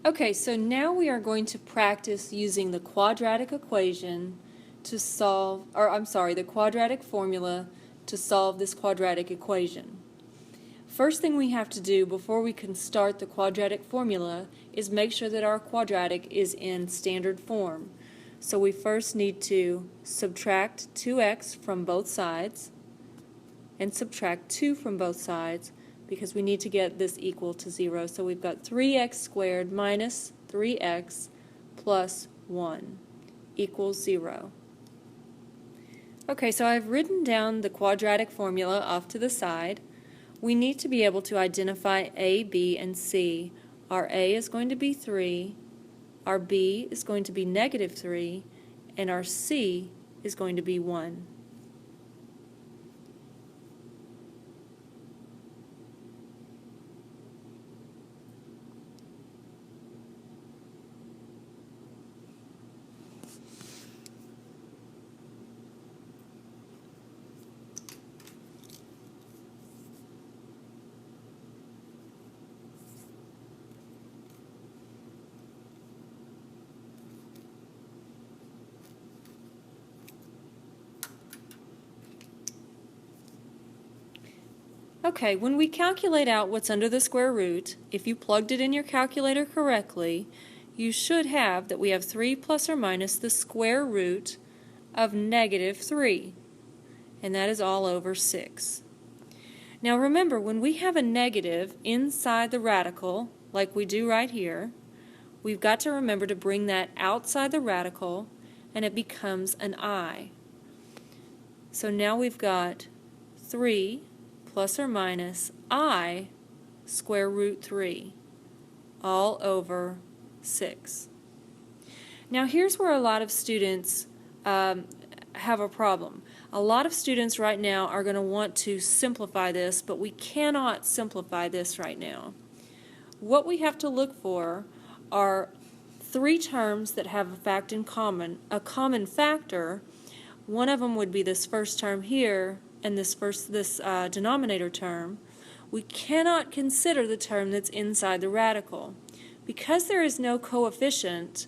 Okay, so now we are going to practice using the quadratic equation to solve, the quadratic formula to solve this quadratic equation. First thing we have to do before we can start the quadratic formula is make sure that our quadratic is in standard form. So we first need to subtract 2x from both sides and subtract 2 from both sides, because we need to get this equal to 0. So we've got 3x squared minus 3x plus 1 equals 0. Okay, so I've written down the quadratic formula off to the side. We need to be able to identify a, b, and c. Our a is going to be 3, our b is going to be negative 3, and our c is going to be 1. Okay, when we calculate out what's under the square root, if you plugged it in your calculator correctly, you should have that we have 3 plus or minus the square root of negative 3, and that is all over 6. Now remember, when we have a negative inside the radical, like we do right here, we've got to remember to bring that outside the radical, and it becomes an I. So now we've got 3 plus or minus I square root 3 all over 6. Now here's where a lot of students have a problem. A lot of students right now are going to want to simplify this, but we cannot simplify this right now. What we have to look for are 3 terms that have a fact in common. A common factor, one of them would be this first term here, and this denominator term. We cannot consider the term that's inside the radical. Because there is no coefficient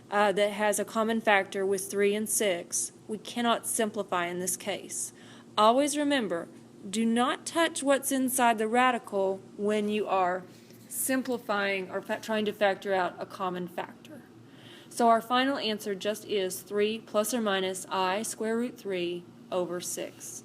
that has a common factor with 3 and 6, we cannot simplify in this case. Always remember, do not touch what's inside the radical when you are simplifying or trying to factor out a common factor. So our final answer just is 3 plus or minus I square root 3 over 6.